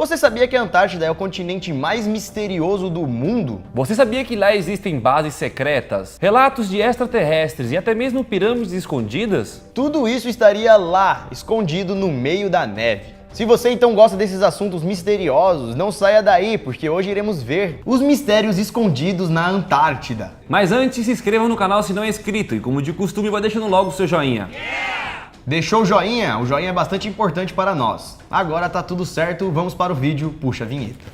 Você sabia que a Antártida é o continente mais misterioso do mundo? Você sabia que lá existem bases secretas, relatos de extraterrestres e até mesmo pirâmides escondidas? Tudo isso estaria lá, escondido no meio da neve. Se você então gosta desses assuntos misteriosos, não saia daí, porque hoje iremos ver os mistérios escondidos na Antártida. Mas antes, se inscreva no canal se não é inscrito e, como de costume, vai deixando logo o seu joinha. Deixou o joinha? O joinha é bastante importante para nós. Agora tá tudo certo, vamos para o vídeo, puxa a vinheta.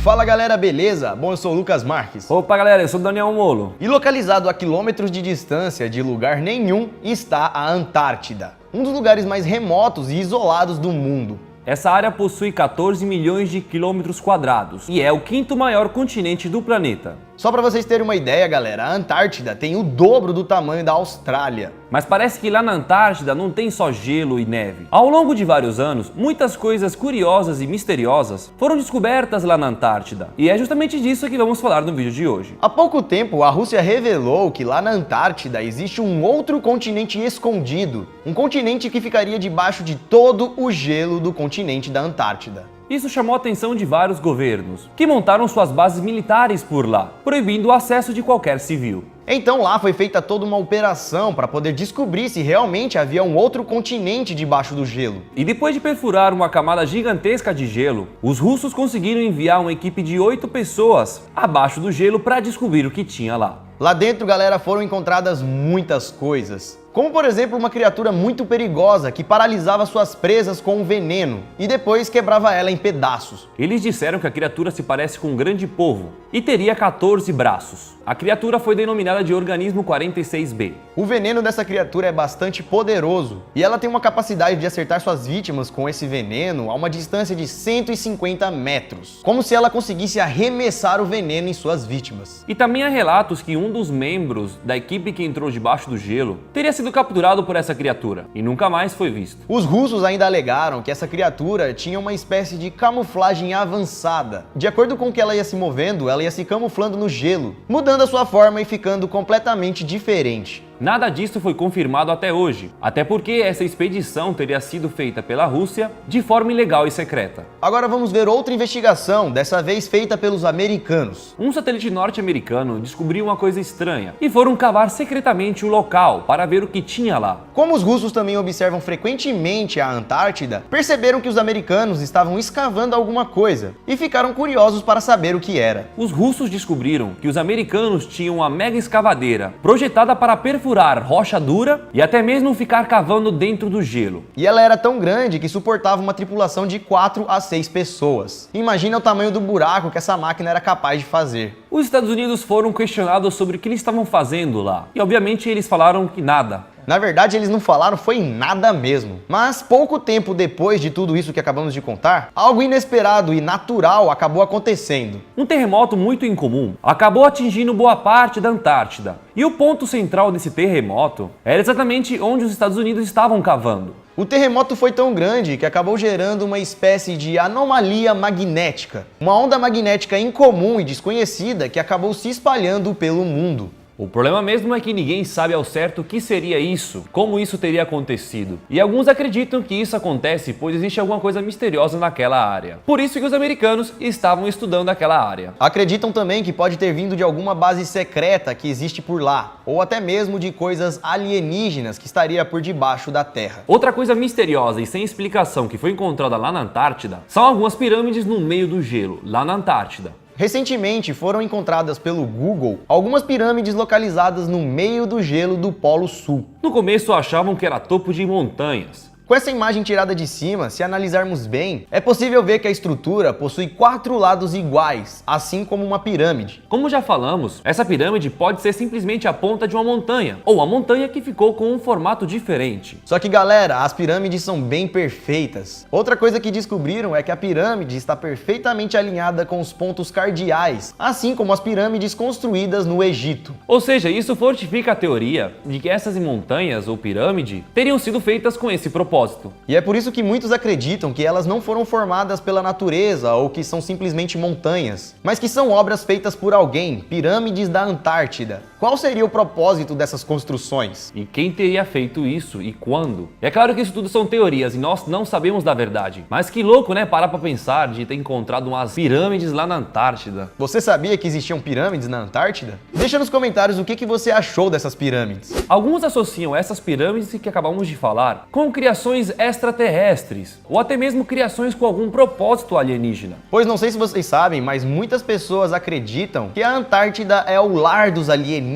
Fala galera, beleza? Bom, eu sou o Lucas Marques. Opa galera, eu sou o Daniel Molo. E localizado a quilômetros de distância de lugar nenhum está a Antártida, um dos lugares mais remotos e isolados do mundo. Essa área possui 14 milhões de quilômetros quadrados e é o quinto maior continente do planeta. Só para vocês terem uma ideia, galera, a Antártida tem o dobro do tamanho da Austrália. Mas parece que lá na Antártida não tem só gelo e neve. Ao longo de vários anos, muitas coisas curiosas e misteriosas foram descobertas lá na Antártida. E é justamente disso que vamos falar no vídeo de hoje. Há pouco tempo, a Rússia revelou que lá na Antártida existe um outro continente escondido. Um continente que ficaria debaixo de todo o gelo do continente da Antártida. Isso chamou a atenção de vários governos, que montaram suas bases militares por lá, proibindo o acesso de qualquer civil. Então lá foi feita toda uma operação para poder descobrir se realmente havia um outro continente debaixo do gelo. E depois de perfurar uma camada gigantesca de gelo, os russos conseguiram enviar uma equipe de 8 pessoas abaixo do gelo para descobrir o que tinha lá. Lá dentro, galera, foram encontradas muitas coisas. Como, por exemplo, uma criatura muito perigosa que paralisava suas presas com um veneno e depois quebrava ela em pedaços. Eles disseram que a criatura se parece com um grande polvo e teria 14 braços. A criatura foi denominada de organismo 46B. O veneno dessa criatura é bastante poderoso e ela tem uma capacidade de acertar suas vítimas com esse veneno a uma distância de 150 metros, como se ela conseguisse arremessar o veneno em suas vítimas. E também há relatos que um dos membros da equipe que entrou debaixo do gelo teria sido capturado por essa criatura e nunca mais foi visto. Os russos ainda alegaram que essa criatura tinha uma espécie de camuflagem avançada. De acordo com que ela ia se movendo, ela ia se camuflando no gelo, mudando a sua forma e ficando completamente diferente. Nada disso foi confirmado até hoje, até porque essa expedição teria sido feita pela Rússia de forma ilegal e secreta. Agora vamos ver outra investigação, dessa vez feita pelos americanos. Um satélite norte-americano descobriu uma coisa estranha e foram cavar secretamente o local para ver o que tinha lá. Como os russos também observam frequentemente a Antártida, perceberam que os americanos estavam escavando alguma coisa e ficaram curiosos para saber o que era. Os russos descobriram que os americanos tinham uma mega escavadeira projetada para perfurar rocha dura e até mesmo ficar cavando dentro do gelo. E ela era tão grande que suportava uma tripulação de 4 a 6 pessoas. Imagina o tamanho do buraco que essa máquina era capaz de fazer. Os Estados Unidos foram questionados sobre o que eles estavam fazendo lá e obviamente eles falaram que nada. Na verdade, eles não falaram foi nada mesmo. Mas pouco tempo depois de tudo isso que acabamos de contar, algo inesperado e natural acabou acontecendo. Um terremoto muito incomum acabou atingindo boa parte da Antártida. E o ponto central desse terremoto era exatamente onde os Estados Unidos estavam cavando. O terremoto foi tão grande que acabou gerando uma espécie de anomalia magnética. Uma onda magnética incomum e desconhecida que acabou se espalhando pelo mundo. O problema mesmo é que ninguém sabe ao certo o que seria isso, como isso teria acontecido. E alguns acreditam que isso acontece pois existe alguma coisa misteriosa naquela área. Por isso que os americanos estavam estudando aquela área. Acreditam também que pode ter vindo de alguma base secreta que existe por lá, ou até mesmo de coisas alienígenas que estaria por debaixo da Terra. Outra coisa misteriosa e sem explicação que foi encontrada lá na Antártida são algumas pirâmides no meio do gelo, lá na Antártida. Recentemente foram encontradas pelo Google algumas pirâmides localizadas no meio do gelo do Polo Sul. No começo achavam que era topo de montanhas. Com essa imagem tirada de cima, se analisarmos bem, é possível ver que a estrutura possui 4 lados iguais, assim como uma pirâmide. Como já falamos, essa pirâmide pode ser simplesmente a ponta de uma montanha, ou a montanha que ficou com um formato diferente. Só que galera, as pirâmides são bem perfeitas. Outra coisa que descobriram é que a pirâmide está perfeitamente alinhada com os pontos cardeais, assim como as pirâmides construídas no Egito. Ou seja, isso fortifica a teoria de que essas montanhas ou pirâmide teriam sido feitas com esse propósito. E é por isso que muitos acreditam que elas não foram formadas pela natureza ou que são simplesmente montanhas, mas que são obras feitas por alguém, pirâmides da Antártida. Qual seria o propósito dessas construções? E quem teria feito isso e quando? E é claro que isso tudo são teorias e nós não sabemos da verdade. Mas que louco, né? Parar pra pensar de ter encontrado umas pirâmides lá na Antártida. Você sabia que existiam pirâmides na Antártida? Deixa nos comentários o que você achou dessas pirâmides. Alguns associam essas pirâmides que acabamos de falar com criações extraterrestres ou até mesmo criações com algum propósito alienígena. Pois não sei se vocês sabem, mas muitas pessoas acreditam que a Antártida é o lar dos alienígenas.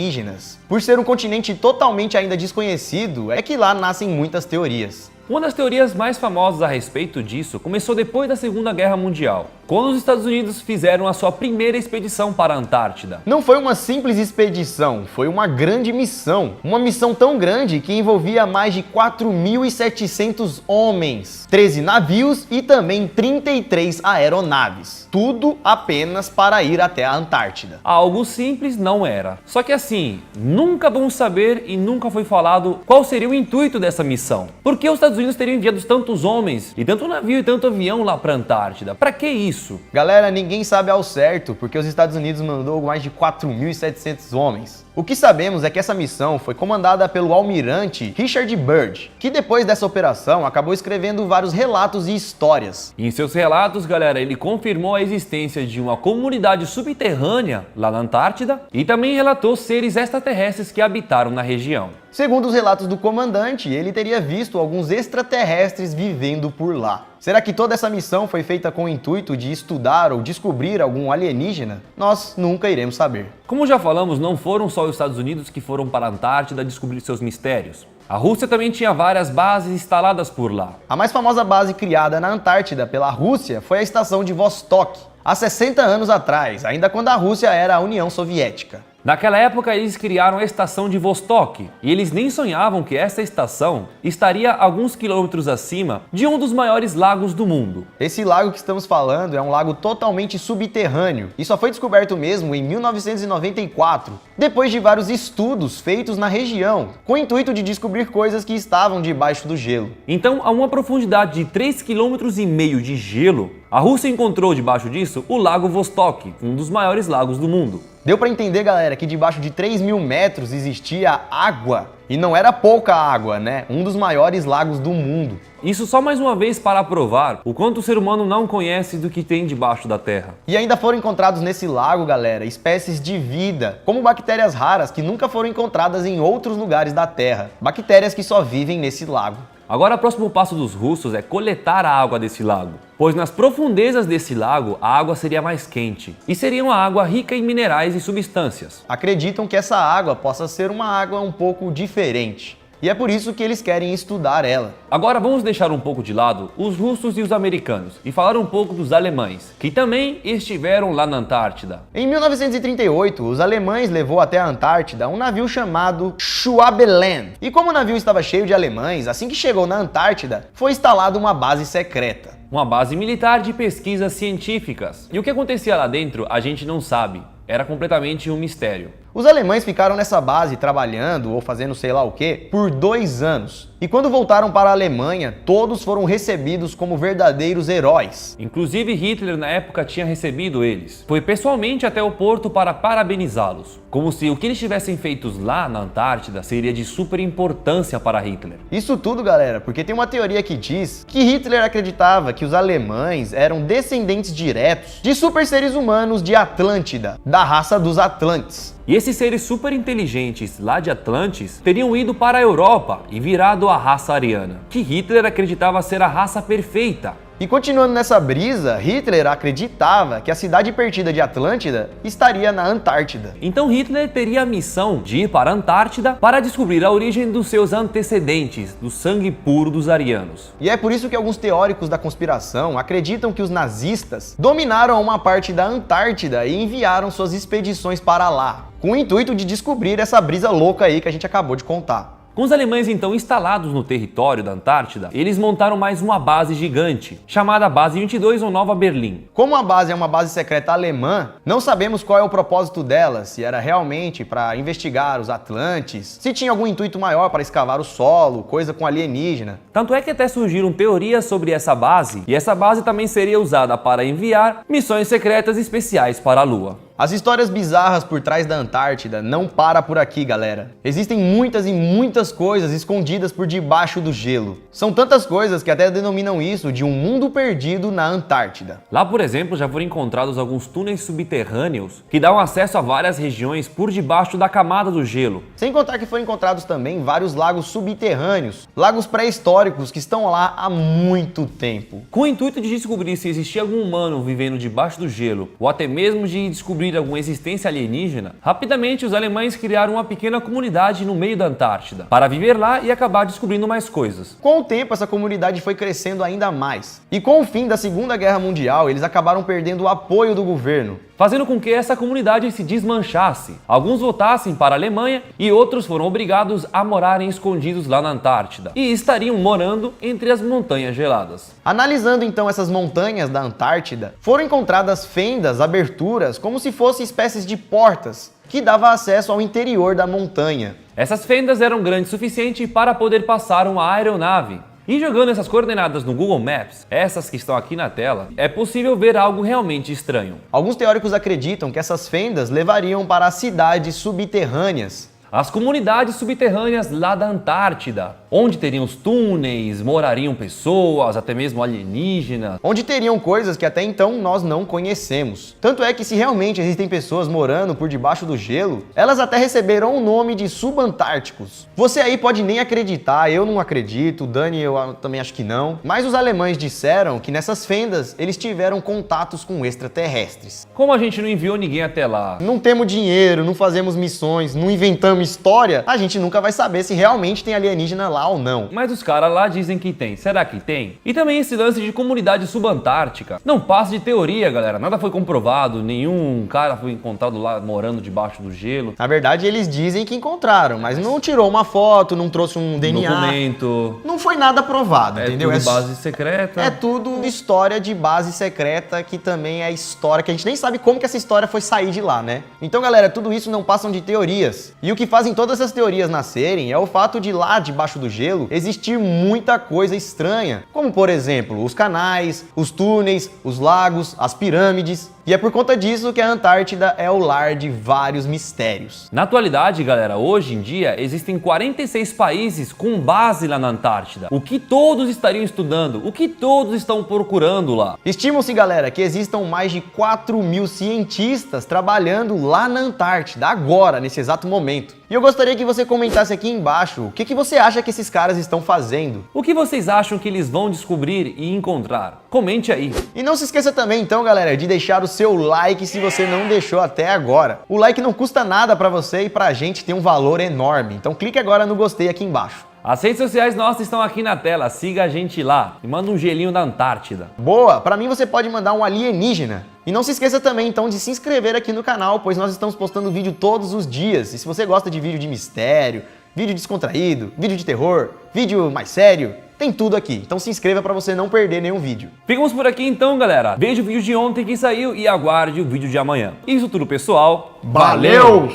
Por ser um continente totalmente ainda desconhecido, é que lá nascem muitas teorias. Uma das teorias mais famosas a respeito disso começou depois da Segunda Guerra Mundial, quando os Estados Unidos fizeram a sua primeira expedição para a Antártida. Não foi uma simples expedição, foi uma grande missão. Uma missão tão grande que envolvia mais de 4.700 homens, 13 navios e também 33 aeronaves. Tudo apenas para ir até a Antártida. Algo simples não era. Só que assim, nunca vamos saber e nunca foi falado qual seria o intuito dessa missão. Por que os Estados Unidos teriam enviado tantos homens e tanto navio e tanto avião lá para a Antártida? Para que isso? Galera, ninguém sabe ao certo, porque os Estados Unidos mandou mais de 4.700 homens. O que sabemos é que essa missão foi comandada pelo almirante Richard Byrd, que depois dessa operação acabou escrevendo vários relatos e histórias. Em seus relatos, galera, ele confirmou a existência de uma comunidade subterrânea lá na Antártida e também relatou seres extraterrestres que habitaram na região. Segundo os relatos do comandante, ele teria visto alguns extraterrestres vivendo por lá. Será que toda essa missão foi feita com o intuito de estudar ou descobrir algum alienígena? Nós nunca iremos saber. Como já falamos, não foram só os Estados Unidos que foram para a Antártida descobrir seus mistérios. A Rússia também tinha várias bases instaladas por lá. A mais famosa base criada na Antártida pela Rússia foi a estação de Vostok, há 60 anos atrás, ainda quando a Rússia era a União Soviética. Naquela época, eles criaram a estação de Vostok e eles nem sonhavam que essa estação estaria alguns quilômetros acima de um dos maiores lagos do mundo. Esse lago que estamos falando é um lago totalmente subterrâneo e só foi descoberto mesmo em 1994, depois de vários estudos feitos na região, com o intuito de descobrir coisas que estavam debaixo do gelo. Então, a uma profundidade de 3,5 km de gelo, a Rússia encontrou debaixo disso o Lago Vostok, um dos maiores lagos do mundo. Deu pra entender, galera, que debaixo de 3.000 metros existia água. E não era pouca água, né? Um dos maiores lagos do mundo. Isso só mais uma vez para provar o quanto o ser humano não conhece do que tem debaixo da Terra. E ainda foram encontrados nesse lago, galera, espécies de vida, como bactérias raras que nunca foram encontradas em outros lugares da Terra. Bactérias que só vivem nesse lago. Agora, o próximo passo dos russos é coletar a água desse lago, pois nas profundezas desse lago a água seria mais quente e seria uma água rica em minerais e substâncias. Acreditam que essa água possa ser uma água um pouco diferente. E é por isso que eles querem estudar ela. Agora vamos deixar um pouco de lado os russos e os americanos e falar um pouco dos alemães, que também estiveram lá na Antártida. Em 1938, os alemães levou até a Antártida um navio chamado Schwabeland. E como o navio estava cheio de alemães, assim que chegou na Antártida, foi instalada uma base secreta. Uma base militar de pesquisas científicas. E o que acontecia lá dentro, a gente não sabe. Era completamente um mistério. Os alemães ficaram nessa base trabalhando ou fazendo sei lá o que por 2 anos. E quando voltaram para a Alemanha, todos foram recebidos como verdadeiros heróis. Inclusive Hitler na época tinha recebido eles. Foi pessoalmente até o porto para parabenizá-los. Como se o que eles tivessem feito lá na Antártida seria de super importância para Hitler. Isso tudo, galera, porque tem uma teoria que diz que Hitler acreditava que os alemães eram descendentes diretos de super seres humanos de Atlântida, da raça dos Atlantes. E esses seres super inteligentes lá de Atlantis teriam ido para a Europa e virado a raça ariana, que Hitler acreditava ser a raça perfeita. E continuando nessa brisa, Hitler acreditava que a cidade perdida de Atlântida estaria na Antártida. Então Hitler teria a missão de ir para a Antártida para descobrir a origem dos seus antecedentes, do sangue puro dos arianos. E é por isso que alguns teóricos da conspiração acreditam que os nazistas dominaram uma parte da Antártida e enviaram suas expedições para lá, com o intuito de descobrir essa brisa louca aí que a gente acabou de contar. Com os alemães então instalados no território da Antártida, eles montaram mais uma base gigante, chamada Base 22 ou Nova Berlim. Como a base é uma base secreta alemã, não sabemos qual é o propósito dela, se era realmente para investigar os Atlantes, se tinha algum intuito maior para escavar o solo, coisa com alienígena. Tanto é que até surgiram teorias sobre essa base, e essa base também seria usada para enviar missões secretas especiais para a Lua. As histórias bizarras por trás da Antártida não param por aqui, galera. Existem muitas e muitas coisas escondidas por debaixo do gelo. São tantas coisas que até denominam isso de um mundo perdido na Antártida. Lá, por exemplo, já foram encontrados alguns túneis subterrâneos que dão acesso a várias regiões por debaixo da camada do gelo. Sem contar que foram encontrados também vários lagos subterrâneos, lagos pré-históricos que estão lá há muito tempo. Com o intuito de descobrir se existia algum humano vivendo debaixo do gelo, ou até mesmo de descobrir alguma existência alienígena, rapidamente os alemães criaram uma pequena comunidade no meio da Antártida, para viver lá e acabar descobrindo mais coisas. Com o tempo, essa comunidade foi crescendo ainda mais. E com o fim da Segunda Guerra Mundial, eles acabaram perdendo o apoio do governo, fazendo com que essa comunidade se desmanchasse. Alguns voltassem para a Alemanha e outros foram obrigados a morarem escondidos lá na Antártida e estariam morando entre as montanhas geladas. Analisando então essas montanhas da Antártida, foram encontradas fendas, aberturas, como se fossem espécies de portas, que davam acesso ao interior da montanha. Essas fendas eram grandes o suficiente para poder passar uma aeronave. E jogando essas coordenadas no Google Maps, essas que estão aqui na tela, é possível ver algo realmente estranho. Alguns teóricos acreditam que essas fendas levariam para as cidades subterrâneas. As comunidades subterrâneas lá da Antártida, onde teriam os túneis, morariam pessoas, até mesmo alienígenas. Onde teriam coisas que até então nós não conhecemos. Tanto é que se realmente existem pessoas morando por debaixo do gelo, elas até receberam o nome de subantárticos. Você aí pode nem acreditar, eu não acredito, o Dani eu também acho que não. Mas os alemães disseram que nessas fendas eles tiveram contatos com extraterrestres. Como a gente não enviou ninguém até lá, não temos dinheiro, não fazemos missões, não inventamos história, a gente nunca vai saber se realmente tem alienígena lá ou não. Mas os caras lá dizem que tem. Será que tem? E também esse lance de comunidade subantártica. Não passa de teoria, galera. Nada foi comprovado. Nenhum cara foi encontrado lá morando debaixo do gelo. Na verdade, eles dizem que encontraram, mas não tirou uma foto, não trouxe um DNA. Documento. Não foi nada provado, entendeu? Tudo base secreta. É tudo história de base secreta, que também é história que a gente nem sabe como que essa história foi sair de lá, né? Então, galera, tudo isso não passam de teorias. E o que fazem todas essas teorias nascerem é o fato de lá debaixo do gelo existir muita coisa estranha, como por exemplo os canais, os túneis, os lagos, as pirâmides. E é por conta disso que a Antártida é o lar de vários mistérios. Na atualidade, galera, hoje em dia existem 46 países com base lá na Antártida. O que todos estariam estudando? O que todos estão procurando lá? Estima-se, galera, que existam mais de 4.000 cientistas trabalhando lá na Antártida, agora, nesse exato momento. E eu gostaria que você comentasse aqui embaixo o que você acha que esses caras estão fazendo. O que vocês acham que eles vão descobrir e encontrar? Comente aí. E não se esqueça também, então, galera, de deixar o seu like se você não deixou até agora. O like não custa nada pra você e pra gente tem um valor enorme. Então clique agora no gostei aqui embaixo. As redes sociais nossas estão aqui na tela, siga a gente lá e manda um gelinho da Antártida. Boa! Pra mim você pode mandar um alienígena. E não se esqueça também então de se inscrever aqui no canal, pois nós estamos postando vídeo todos os dias. E se você gosta de vídeo de mistério, vídeo descontraído, vídeo de terror, vídeo mais sério, tem tudo aqui. Então se inscreva pra você não perder nenhum vídeo. Ficamos por aqui então, galera. Veja o vídeo de ontem que saiu e aguarde o vídeo de amanhã. Isso tudo, pessoal. Valeu!